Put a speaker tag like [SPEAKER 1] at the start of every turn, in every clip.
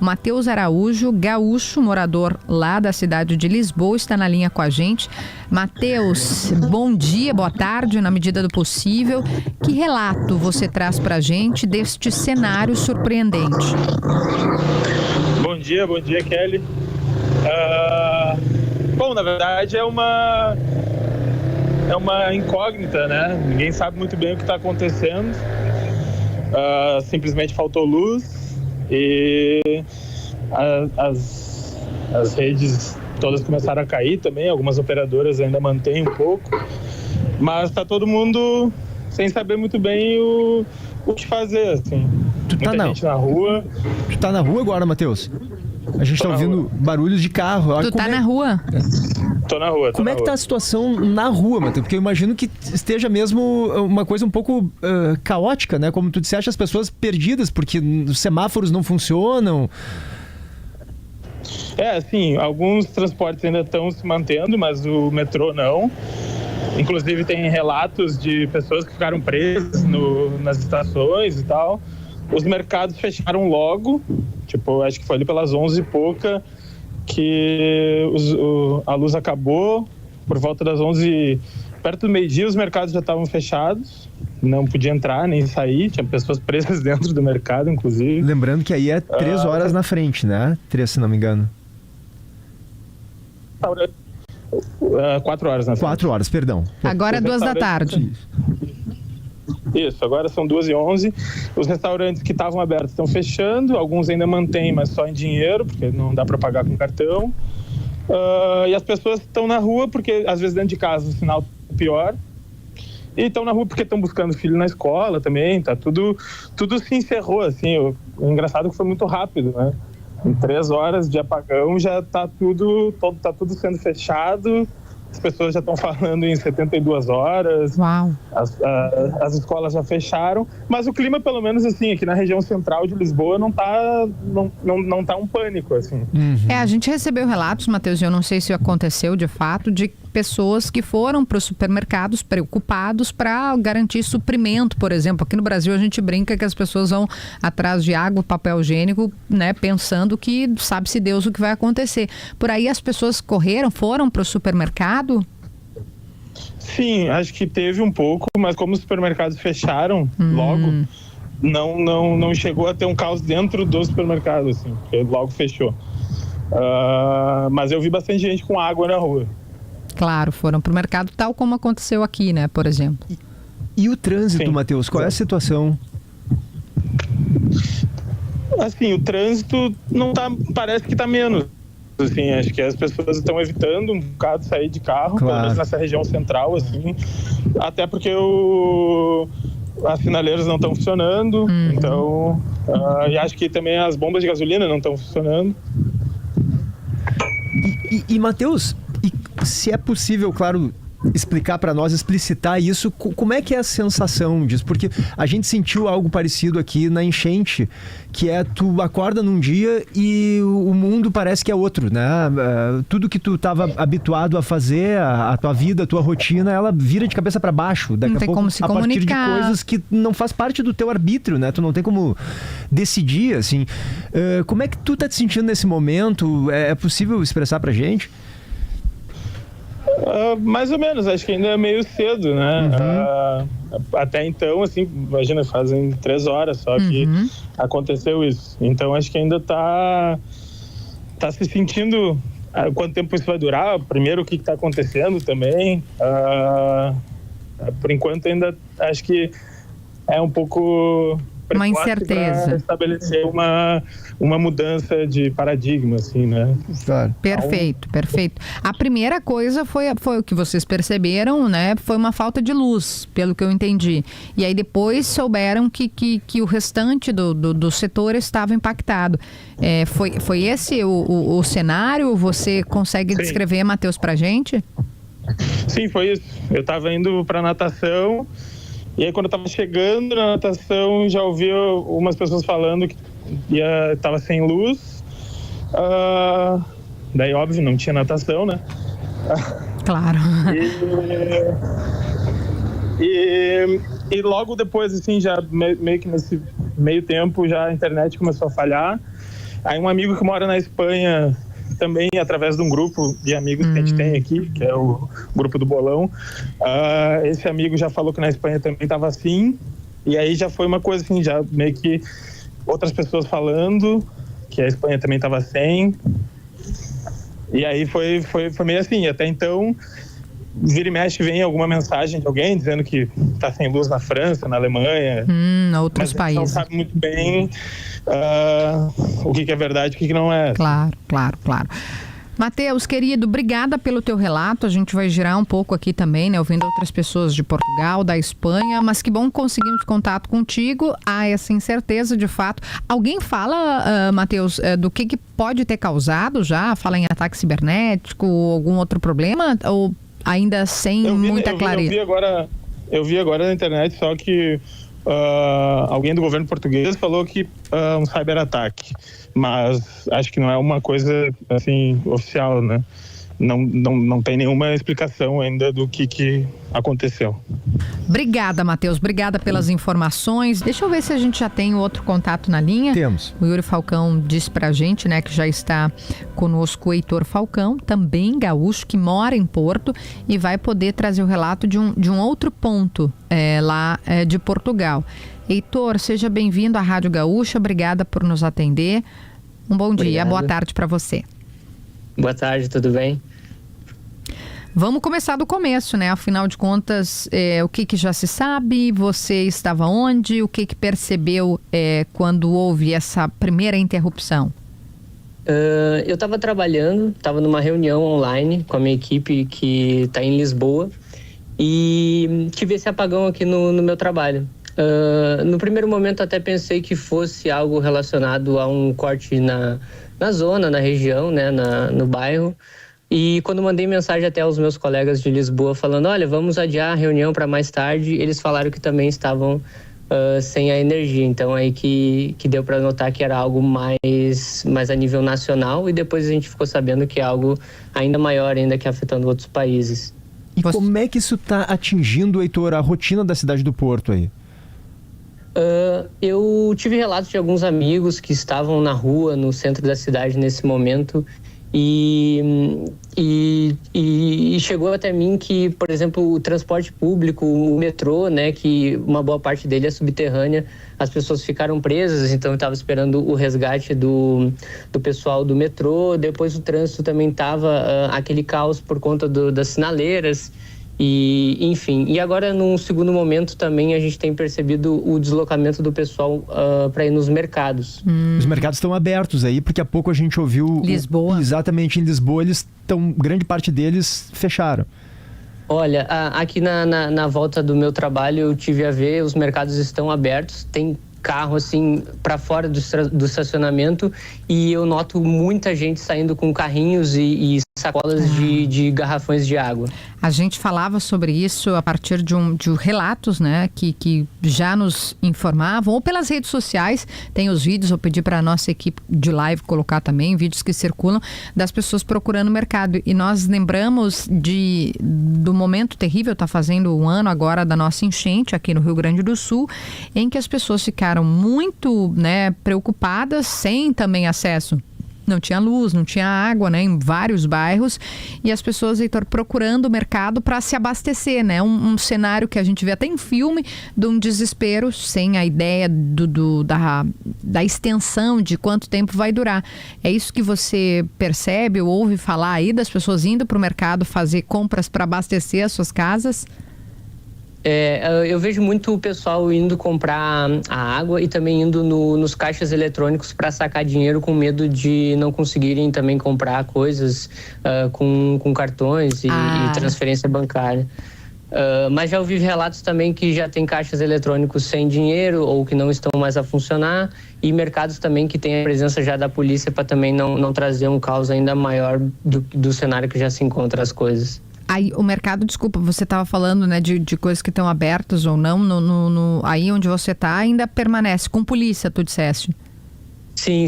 [SPEAKER 1] O Matheus Araújo, gaúcho, morador lá da cidade de Lisboa, está na linha com a gente. Matheus, bom dia, boa tarde, na medida do possível. Que relato você traz para a gente deste cenário surpreendente?
[SPEAKER 2] Bom dia, Kelly. Bom, na verdade é uma incógnita, né? Ninguém sabe muito bem o que está acontecendo. Simplesmente faltou luz e as redes todas começaram a cair também. Algumas operadoras ainda mantêm um pouco, mas está todo mundo sem saber muito bem o que fazer, assim. Muita gente na rua.
[SPEAKER 3] Tu tá na rua agora, Matheus? A gente tá ouvindo barulhos de carro.
[SPEAKER 1] Tu tá na rua?
[SPEAKER 2] Tô na rua.
[SPEAKER 3] Como é que tá a situação na rua, Matheus? Porque eu imagino que esteja mesmo uma coisa um pouco caótica, né? Como tu disseste, as pessoas perdidas, porque os semáforos não funcionam.
[SPEAKER 2] Assim, alguns transportes ainda estão se mantendo, mas o metrô não. Inclusive tem relatos de pessoas que ficaram presas nas estações e tal. Os mercados fecharam logo, tipo, acho que foi ali pelas 11 e pouca que a luz acabou. Por volta das 11, perto do meio-dia, os mercados já estavam fechados. Não podia entrar nem sair, tinha pessoas presas dentro do mercado, inclusive.
[SPEAKER 3] Lembrando que aí é 3 horas na frente, né? 3, se não me engano.
[SPEAKER 2] 4 horas na frente.
[SPEAKER 3] 4 horas, perdão.
[SPEAKER 1] Agora é 2 da tarde.
[SPEAKER 2] Isso, agora são 2h11. Os restaurantes que estavam abertos estão fechando, alguns ainda mantêm, mas só em dinheiro, porque não dá para pagar com cartão. E as pessoas estão na rua, porque às vezes dentro de casa o sinal é pior. E estão na rua porque estão buscando filho na escola também, tá tudo se encerrou, assim. O engraçado é que foi muito rápido, né? Em 3 horas de apagão já tá tudo sendo fechado. As pessoas já estão falando em 72 horas.
[SPEAKER 1] Uau.
[SPEAKER 2] As escolas já fecharam, mas o clima, pelo menos assim, aqui na região central de Lisboa, não tá um pânico, assim.
[SPEAKER 1] A gente recebeu relatos, Matheus, e eu não sei se aconteceu de fato, de pessoas que foram para os supermercados preocupados para garantir suprimento, por exemplo. Aqui no Brasil a gente brinca que as pessoas vão atrás de água, papel higiênico, né, pensando que sabe-se Deus o que vai acontecer. Por aí as pessoas foram para o supermercado?
[SPEAKER 2] Sim, acho que teve um pouco, mas como os supermercados fecharam logo, não chegou a ter um caos dentro do supermercado, assim, porque logo fechou. Mas eu vi bastante gente com água na rua.
[SPEAKER 1] Claro, foram para o mercado, tal como aconteceu aqui, né, por exemplo.
[SPEAKER 3] E o trânsito, Matheus, qual é a situação?
[SPEAKER 2] Assim, o trânsito parece que tá menos. Assim, acho que as pessoas estão evitando um bocado sair de carro, pelo menos nessa região central, assim, até porque as sinaleiras não estão funcionando, então, e acho que também as bombas de gasolina não estão funcionando.
[SPEAKER 3] E Matheus, se é possível, claro, explicar para nós, explicitar isso, como é que é a sensação disso? Porque a gente sentiu algo parecido aqui na enchente, que é tu acorda num dia e o mundo parece que é outro, né? Tudo que tu estava habituado a fazer, a tua vida, a tua rotina, ela vira de cabeça para baixo. Daqui a pouco,
[SPEAKER 1] como se
[SPEAKER 3] a partir
[SPEAKER 1] comunicar.
[SPEAKER 3] de coisas que não faz parte do teu arbítrio, né? Tu não tem como decidir, assim. Como é que tu tá te sentindo nesse momento? É possível expressar pra gente?
[SPEAKER 2] Mais ou menos, acho que ainda é meio cedo, né? Até então, assim, imagina, fazem 3 horas só que aconteceu isso. Então acho que ainda tá se sentindo quanto tempo isso vai durar, primeiro o que está acontecendo também. Por enquanto ainda acho que é um pouco
[SPEAKER 1] uma incerteza.
[SPEAKER 2] Estabelecer uma mudança de paradigma, assim, né?
[SPEAKER 3] Claro.
[SPEAKER 1] Perfeito. A primeira coisa foi o que vocês perceberam, né? Foi uma falta de luz, pelo que eu entendi. E aí depois souberam que o restante do setor estava impactado. Foi esse o cenário? Você consegue descrever, Matheus, pra gente?
[SPEAKER 2] Sim, foi isso. Eu estava indo para natação. E aí, quando eu tava chegando na natação, já ouvi umas pessoas falando que tava sem luz. Daí, óbvio, não tinha natação, né?
[SPEAKER 1] Claro.
[SPEAKER 2] E logo depois, assim, já meio que nesse meio tempo, já a internet começou a falhar. Aí um amigo que mora na Espanha, também através de um grupo de amigos que a gente tem aqui, que é o grupo do Bolão, esse amigo já falou que na Espanha também estava assim, e aí já foi uma coisa assim, já meio que outras pessoas falando que a Espanha também estava sem, e aí foi meio assim. Até então, vira e mexe vem alguma mensagem de alguém dizendo que está sem luz na França, na Alemanha,
[SPEAKER 1] outros países.
[SPEAKER 2] Não sabe muito bem o que é verdade e o que não é.
[SPEAKER 1] Claro. Matheus, querido, obrigada pelo teu relato. A gente vai girar um pouco aqui também, né? Ouvindo outras pessoas de Portugal, da Espanha, mas que bom que conseguimos contato contigo. Há essa incerteza, de fato. Alguém fala, Matheus, do que pode ter causado já? Fala em ataque cibernético ou algum outro problema? Ou ainda sem muita clareza?
[SPEAKER 2] Eu vi agora na internet, só que alguém do governo português falou que um cyberataque, mas acho que não é uma coisa assim oficial, né? Não tem nenhuma explicação ainda do que aconteceu.
[SPEAKER 1] Obrigada, Matheus. Obrigada pelas informações. Deixa eu ver se a gente já tem outro contato na linha.
[SPEAKER 3] Temos.
[SPEAKER 1] O Yuri Falcão disse pra gente, né, que já está conosco o Heitor Falcão, também gaúcho, que mora em Porto e vai poder trazer o relato de um outro ponto lá de Portugal. Heitor, seja bem-vindo à Rádio Gaúcha. Obrigada por nos atender. Um bom dia, boa tarde para você.
[SPEAKER 4] Boa tarde, tudo bem?
[SPEAKER 1] Vamos começar do começo, né? Afinal de contas, o que já se sabe? Você estava onde? O que percebeu quando houve essa primeira interrupção?
[SPEAKER 4] Eu estava trabalhando, estava numa reunião online com a minha equipe que está em Lisboa e tive esse apagão aqui no meu trabalho. No primeiro momento até pensei que fosse algo relacionado a um corte na zona, na região, né, no bairro. E quando mandei mensagem até aos meus colegas de Lisboa falando, olha, vamos adiar a reunião para mais tarde, eles falaram que também estavam sem a energia. Então aí que deu para notar que era algo mais a nível nacional, e depois a gente ficou sabendo que é algo ainda maior, ainda que afetando outros países.
[SPEAKER 3] E como é que isso está atingindo, Heitor, a rotina da cidade do Porto aí?
[SPEAKER 4] Eu tive relatos de alguns amigos que estavam na rua, no centro da cidade nesse momento, e chegou até mim que, por exemplo, o transporte público, o metrô, né, que uma boa parte dele é subterrânea, as pessoas ficaram presas, então eu estava esperando o resgate do pessoal do metrô. Depois o trânsito também estava aquele caos por conta das sinaleiras. E, enfim, e agora num segundo momento também a gente tem percebido o deslocamento do pessoal para ir nos mercados.
[SPEAKER 3] Os mercados estão abertos aí, porque há pouco a gente ouviu...
[SPEAKER 1] Lisboa.
[SPEAKER 3] Exatamente, em Lisboa eles estão, grande parte deles fecharam.
[SPEAKER 4] Olha, aqui na volta do meu trabalho eu tive a ver, os mercados estão abertos, tem carro assim para fora do estacionamento, e eu noto muita gente saindo com carrinhos e sacolas de garrafões de água.
[SPEAKER 1] A gente falava sobre isso a partir de relatos, né, que já nos informavam, ou pelas redes sociais. Tem os vídeos, vou pedir para a nossa equipe de live colocar também, vídeos que circulam das pessoas procurando mercado. E nós lembramos do momento terrível, está fazendo um ano agora da nossa enchente aqui no Rio Grande do Sul, em que as pessoas ficaram muito, né, preocupadas, sem também acesso. Não tinha luz, não tinha água, né, em vários bairros, e as pessoas, Heitor, procurando o mercado para se abastecer, né, um cenário que a gente vê até em filme, de um desespero, sem a ideia da extensão de quanto tempo vai durar. É isso que você percebe ou ouve falar aí das pessoas indo para o mercado fazer compras para abastecer as suas casas?
[SPEAKER 4] Eu vejo muito o pessoal indo comprar a água e também indo nos caixas eletrônicos para sacar dinheiro, com medo de não conseguirem também comprar coisas com cartões e transferência bancária. Mas já ouvi relatos também que já tem caixas eletrônicos sem dinheiro ou que não estão mais a funcionar, e mercados também que tem a presença já da polícia para também não trazer um caos ainda maior do cenário que já se encontra as coisas.
[SPEAKER 1] Aí, o mercado, desculpa, você estava falando, né, de coisas que estão abertas ou não, aí onde você está ainda permanece com polícia, tu disseste?
[SPEAKER 4] Sim,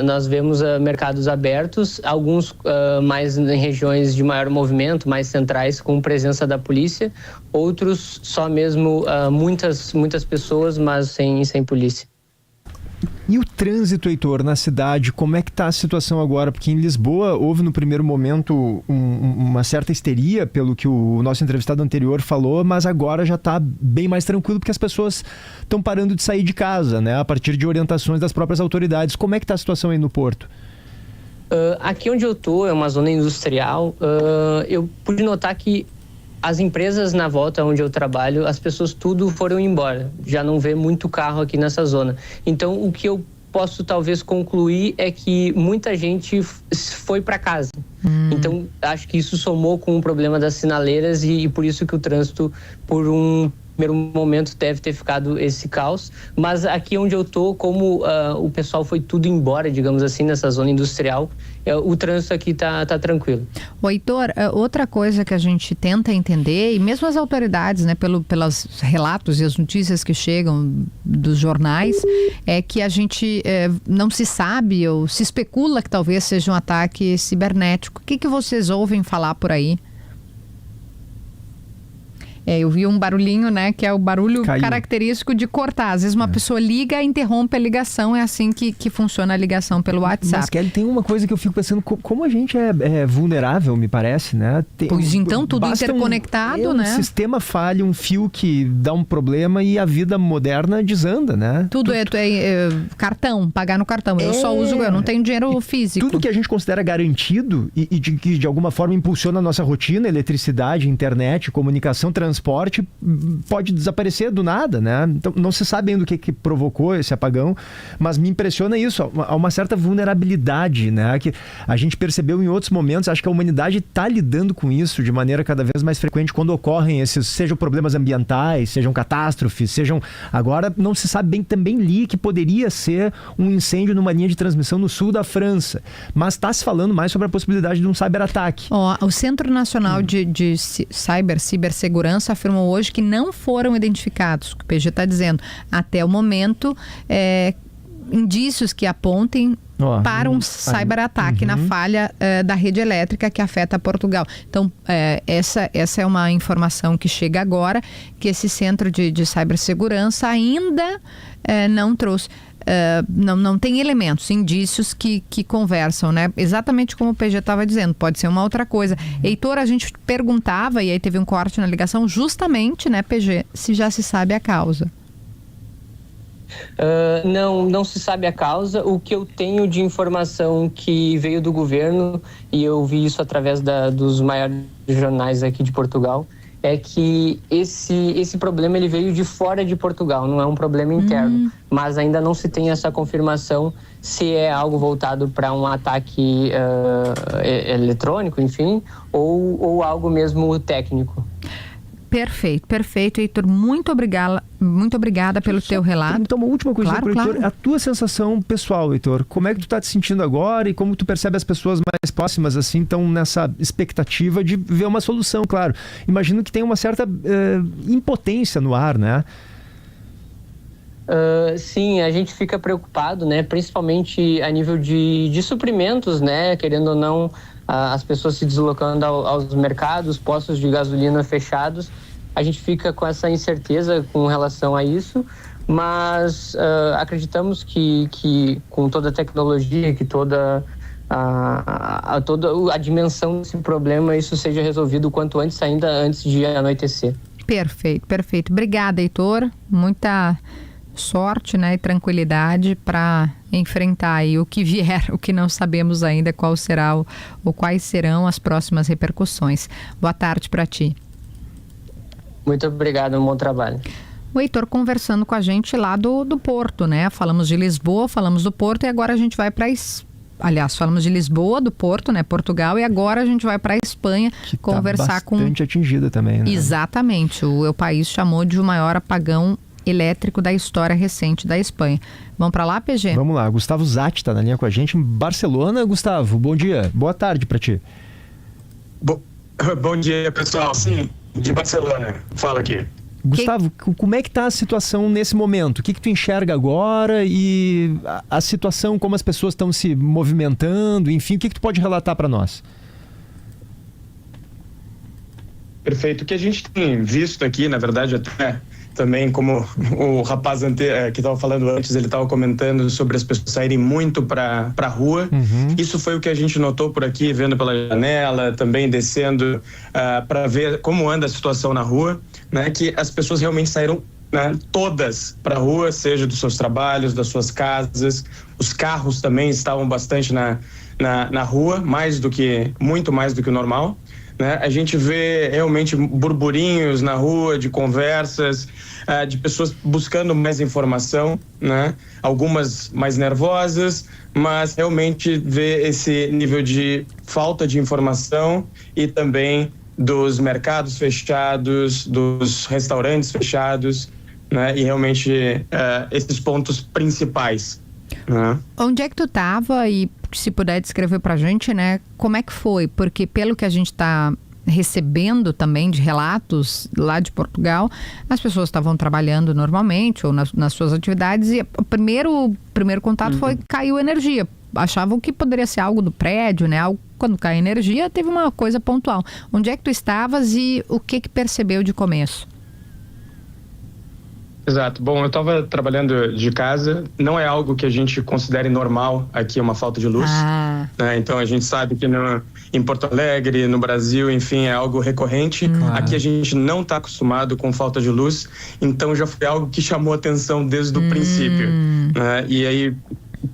[SPEAKER 4] nós vemos mercados abertos, alguns mais em regiões de maior movimento, mais centrais, com presença da polícia, outros só mesmo muitas pessoas, mas sem polícia.
[SPEAKER 3] E o trânsito, Heitor, na cidade, como é que está a situação agora? Porque em Lisboa houve no primeiro momento uma certa histeria, pelo que o nosso entrevistado anterior falou, mas agora já está bem mais tranquilo porque as pessoas estão parando de sair de casa, né? A partir de orientações das próprias autoridades. Como é que está a situação aí no Porto?
[SPEAKER 4] Aqui onde eu tô é uma zona industrial. Eu pude notar que as empresas na volta onde eu trabalho, as pessoas tudo foram embora. Já não vê muito carro aqui nessa zona. Então, o que eu posso talvez concluir é que muita gente foi para casa. Então, acho que isso somou com o problema das sinaleiras e por isso que o trânsito, por um primeiro momento, deve ter ficado esse caos. Mas aqui onde eu tô, como o pessoal foi tudo embora, digamos assim, nessa zona industrial, o trânsito aqui tá tranquilo.
[SPEAKER 1] Heitor, outra coisa que a gente tenta entender, e mesmo as autoridades, né, pelos relatos e as notícias que chegam dos jornais, é que a gente não se sabe ou se especula que talvez seja um ataque cibernético. O que vocês ouvem falar por aí? Eu vi um barulhinho, né, que é o barulho característico de cortar. Às vezes uma pessoa liga e interrompe a ligação, é assim que funciona a ligação pelo WhatsApp.
[SPEAKER 3] Mas, Kelly, tem uma coisa que eu fico pensando, como a gente é vulnerável, me parece, né?
[SPEAKER 1] Pois então, tudo interconectado, né?
[SPEAKER 3] Um sistema falha, um fio que dá um problema e a vida moderna desanda, né?
[SPEAKER 1] Tudo é cartão, pagar no cartão. Eu só uso, eu não tenho dinheiro físico.
[SPEAKER 3] Tudo que a gente considera garantido e que de alguma forma impulsiona a nossa rotina, eletricidade, internet, comunicação, transporte, pode desaparecer do nada, né? Então não se sabe ainda o que provocou esse apagão, mas me impressiona isso, há uma certa vulnerabilidade, né? Que a gente percebeu em outros momentos. Acho que a humanidade está lidando com isso de maneira cada vez mais frequente quando ocorrem esses, sejam problemas ambientais, sejam catástrofes, sejam... Agora não se sabe bem, também li que poderia ser um incêndio numa linha de transmissão no sul da França, mas está se falando mais sobre a possibilidade de um cyberataque.
[SPEAKER 1] O Centro Nacional de Cibersegurança afirmou hoje que não foram identificados, o que o PG está dizendo, até o momento, indícios que apontem para um cyberataque na falha da rede elétrica que afeta Portugal. Então, essa é uma informação que chega agora, que esse centro de cibersegurança ainda não trouxe. Não tem elementos, indícios que conversam, né? Exatamente como o PG estava dizendo, pode ser uma outra coisa. Heitor, a gente perguntava, e aí teve um corte na ligação, justamente, né, PG, se já se sabe a causa.
[SPEAKER 4] Não se sabe a causa. O que eu tenho de informação que veio do governo, e eu vi isso através dos maiores jornais aqui de Portugal, é que esse problema ele veio de fora de Portugal, não é um problema interno, mas ainda não se tem essa confirmação se é algo voltado para um ataque eletrônico, enfim, ou algo mesmo técnico.
[SPEAKER 1] Perfeito, Heitor. Muito obrigada pelo teu relato.
[SPEAKER 3] Então, uma última coisa,
[SPEAKER 1] claro.
[SPEAKER 3] Heitor, a tua sensação pessoal, Heitor, como é que tu tá te sentindo agora e como tu percebe as pessoas mais próximas, assim, estão nessa expectativa de ver uma solução, claro. Imagino que tem uma certa impotência no ar, né?
[SPEAKER 4] Sim, a gente fica preocupado, né? Principalmente a nível de suprimentos, né? Querendo ou não, as pessoas se deslocando aos mercados, postos de gasolina fechados. A gente fica com essa incerteza com relação a isso, mas acreditamos que com toda a tecnologia, que toda a dimensão desse problema, isso seja resolvido o quanto antes, ainda antes de anoitecer.
[SPEAKER 1] Perfeito. Obrigada, Heitor. Muita sorte, né, e tranquilidade para enfrentar aí o que vier, o que não sabemos ainda qual será ou quais serão as próximas repercussões. Boa tarde para ti.
[SPEAKER 4] Muito obrigado, um bom trabalho.
[SPEAKER 1] O Heitor conversando com a gente lá do Porto, né? Falamos de Lisboa, falamos do Porto e agora a gente vai para falamos de Lisboa, do Porto, né, Portugal, e agora a gente vai para a Espanha
[SPEAKER 3] que
[SPEAKER 1] conversar com...
[SPEAKER 3] bastante atingida também, né?
[SPEAKER 1] Exatamente. O país chamou de o maior apagão elétrico da história recente da Espanha. Vamos para lá, PG?
[SPEAKER 3] Vamos lá. Gustavo Zatti está na linha com a gente em Barcelona. Gustavo, bom dia. Boa tarde para ti.
[SPEAKER 5] Bom dia, pessoal. Sim, de Barcelona. Fala aqui.
[SPEAKER 3] Gustavo, como é que está a situação nesse momento? O que tu enxerga agora e a situação, como as pessoas estão se movimentando, enfim, o que tu pode relatar para nós?
[SPEAKER 5] Perfeito. O que a gente tem visto aqui, na verdade, até também, como o rapaz que estava falando antes, ele estava comentando sobre as pessoas saírem muito para a rua. Isso foi o que a gente notou por aqui, vendo pela janela, também descendo para ver como anda a situação na rua, né? Que as pessoas realmente saíram, né, todas para a rua, seja dos seus trabalhos, das suas casas. Os carros também estavam bastante na rua, muito mais do que o normal. Né? A gente vê realmente burburinhos na rua, de conversas, de pessoas buscando mais informação, né? Algumas mais nervosas, mas realmente vê esse nível de falta de informação e também dos mercados fechados, dos restaurantes fechados, né? E realmente esses pontos principais. Né?
[SPEAKER 1] Onde é que tu estava e se puder descrever pra gente, né, como é que foi? Porque pelo que a gente está recebendo também de relatos lá de Portugal, as pessoas estavam trabalhando normalmente ou nas suas atividades e o primeiro contato foi caiu a energia. Achavam que poderia ser algo do prédio, né? Quando cai a energia, teve uma coisa pontual. Onde é que tu estavas e o que percebeu de começo?
[SPEAKER 5] Exato. Bom, eu estava trabalhando de casa. Não é algo que a gente considere normal aqui, uma falta de luz. Né? Então a gente sabe que em Porto Alegre, no Brasil, enfim, é algo recorrente. Aqui a gente não está acostumado com falta de luz. Então já foi algo que chamou atenção desde o princípio. Né? E aí,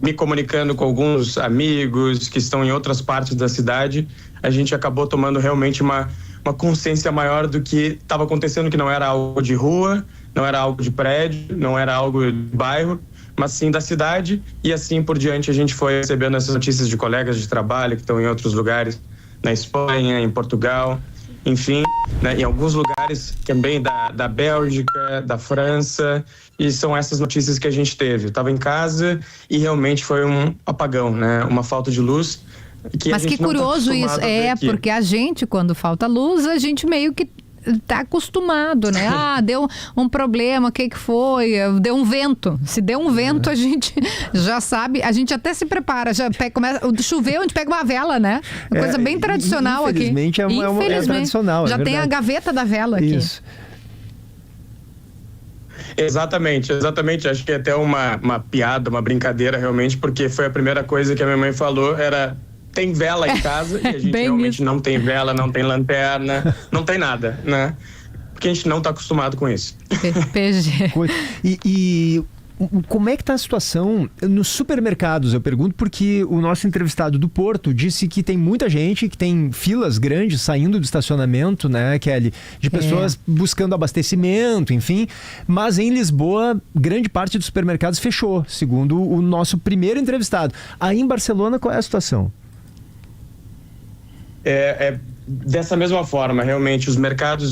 [SPEAKER 5] me comunicando com alguns amigos que estão em outras partes da cidade, a gente acabou tomando realmente uma consciência maior do que estava acontecendo, que não era algo de rua, não era algo de prédio, não era algo de bairro, mas sim da cidade. E assim por diante a gente foi recebendo essas notícias de colegas de trabalho que estão em outros lugares, na Espanha, em Portugal, enfim, né, em alguns lugares também da Bélgica, da França, e são essas notícias que a gente teve. Eu estava em casa e realmente foi um apagão, né, uma falta de luz.
[SPEAKER 1] Mas que curioso isso, porque a gente, quando falta luz, a gente meio que tá acostumado, né? Deu um problema, o que foi? Deu um vento. Se deu um vento, a gente já sabe, a gente até se prepara, começa, choveu, a gente pega uma vela, né? Uma coisa bem tradicional aqui.
[SPEAKER 3] Infelizmente é tradicional.
[SPEAKER 1] Já tem a gaveta da vela aqui.
[SPEAKER 3] Isso.
[SPEAKER 5] Exatamente. Acho que é até uma piada, uma brincadeira realmente, porque foi a primeira coisa que a minha mãe falou, tem vela em casa e a gente realmente não tem vela, não tem lanterna, não tem nada, né? Porque a gente não está acostumado com isso.
[SPEAKER 1] PG.
[SPEAKER 3] E como é que está a situação nos supermercados? Eu pergunto porque o nosso entrevistado do Porto disse que tem muita gente, que tem filas grandes saindo do estacionamento, né, Kelly? De pessoas buscando abastecimento, enfim. Mas em Lisboa, grande parte dos supermercados fechou, segundo o nosso primeiro entrevistado. Aí em Barcelona, qual é a situação?
[SPEAKER 5] Dessa mesma forma, realmente, os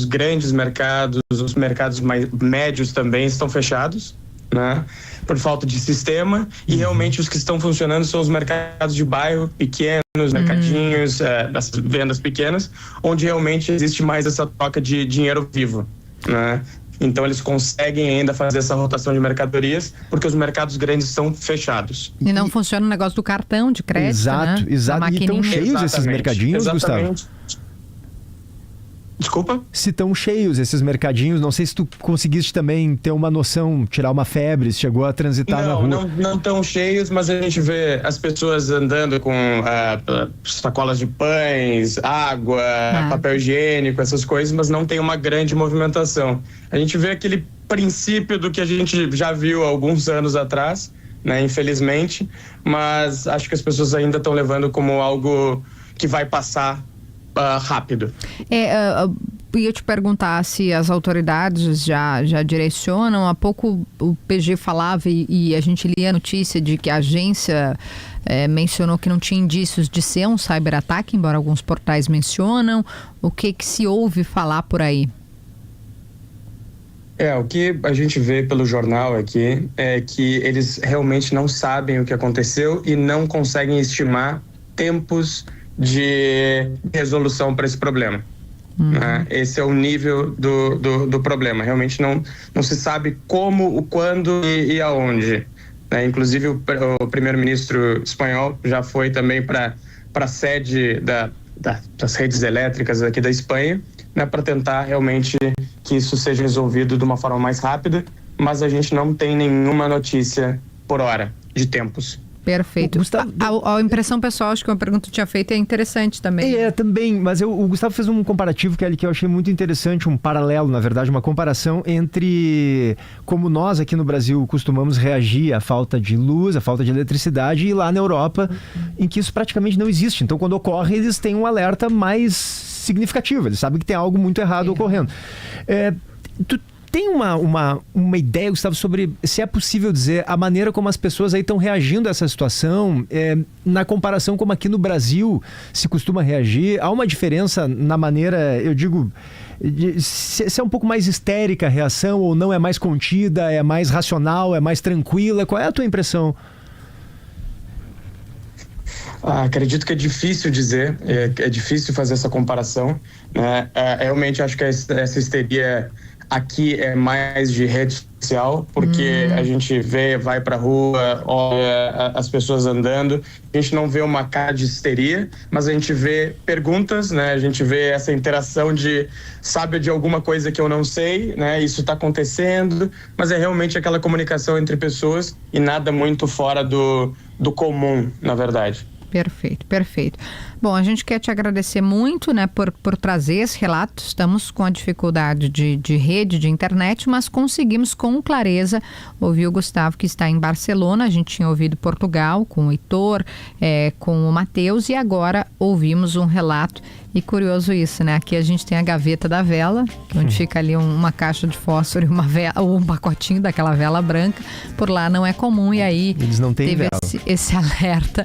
[SPEAKER 5] grandes mercados, os mercados mais médios também estão fechados, né? Por falta de sistema, e realmente os que estão funcionando são os mercados de bairro, pequenos, mercadinhos, das vendas pequenas, onde realmente existe mais essa troca de dinheiro vivo, né? Então eles conseguem ainda fazer essa rotação de mercadorias, porque os mercados grandes estão fechados.
[SPEAKER 1] E não funciona o negócio do cartão de crédito,
[SPEAKER 3] exato,
[SPEAKER 1] né?
[SPEAKER 3] Exato, e estão cheios esses mercadinhos, Gustavo?
[SPEAKER 5] Desculpa?
[SPEAKER 3] Se estão cheios esses mercadinhos, não sei se tu conseguiste também ter uma noção, tirar uma febre, se chegou a transitar na rua.
[SPEAKER 5] Não tão cheios, mas a gente vê as pessoas andando com sacolas de pães, água, papel higiênico, essas coisas, mas não tem uma grande movimentação. A gente vê aquele princípio do que a gente já viu há alguns anos atrás, né, infelizmente, mas acho que as pessoas ainda estão levando como algo que vai passar rápido.
[SPEAKER 1] Ia te perguntar se as autoridades já direcionam. Há pouco o PG falava e a gente lia a notícia de que a agência mencionou que não tinha indícios de ser um cyberataque, embora alguns portais mencionam. O que se ouve falar por aí?
[SPEAKER 5] O que a gente vê pelo jornal aqui é que eles realmente não sabem o que aconteceu e não conseguem estimar tempos de resolução para esse problema. Né? Esse é o nível do problema. Realmente não se sabe como, o quando e aonde. Né? Inclusive o primeiro-ministro espanhol já foi também para a sede das redes elétricas aqui da Espanha, né, para tentar realmente que que isso seja resolvido de uma forma mais rápida, mas a gente não tem nenhuma notícia por hora de tempos.
[SPEAKER 1] Perfeito. Gustavo, a impressão pessoal, acho que uma pergunta que eu tinha feito é interessante também.
[SPEAKER 3] Também, mas o Gustavo fez um comparativo, Kelly, que eu achei muito interessante, um paralelo, na verdade, uma comparação entre como nós aqui no Brasil costumamos reagir à falta de luz, à falta de eletricidade, e lá na Europa, em que isso praticamente não existe. Então, quando ocorre, eles têm um alerta mais significativo, eles sabem que tem algo muito errado ocorrendo. Tu tem uma ideia, Gustavo, sobre se é possível dizer a maneira como as pessoas aí estão reagindo a essa situação, na comparação como aqui no Brasil se costuma reagir? Há uma diferença na maneira, eu digo, se é um pouco mais histérica a reação ou não, é mais contida, é mais racional, é mais tranquila? Qual é a tua impressão?
[SPEAKER 5] Acredito que é difícil dizer, é difícil fazer essa comparação, né? Realmente acho que essa histeria aqui é mais de rede social, porque a gente vai pra rua, olha as pessoas andando, a gente não vê uma cara de histeria, mas a gente vê perguntas, né? A gente vê essa interação de sabe de alguma coisa que eu não sei, né? Isso tá acontecendo, mas é realmente aquela comunicação entre pessoas e nada muito fora do comum, na verdade.
[SPEAKER 1] Perfeito, perfeito. Bom, a gente quer te agradecer muito, né, por trazer esse relato. Estamos com a dificuldade de rede, de internet, mas conseguimos com clareza ouvir o Gustavo, que está em Barcelona. A gente tinha ouvido Portugal com o Heitor, com o Matheus, e agora ouvimos um relato. E curioso isso, né? Aqui a gente tem a gaveta da vela, onde fica ali uma caixa de fósforo e uma vela, ou um pacotinho daquela vela branca. Por lá não é comum, e aí
[SPEAKER 3] eles não têm
[SPEAKER 1] teve esse alerta.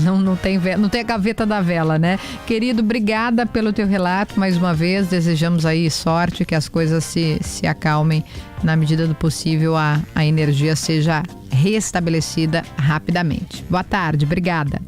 [SPEAKER 1] Não tem a gaveta da vela, né? Querido, obrigada pelo teu relato mais uma vez. Desejamos aí sorte, que as coisas se acalmem na medida do possível, a energia seja restabelecida rapidamente. Boa tarde, obrigada.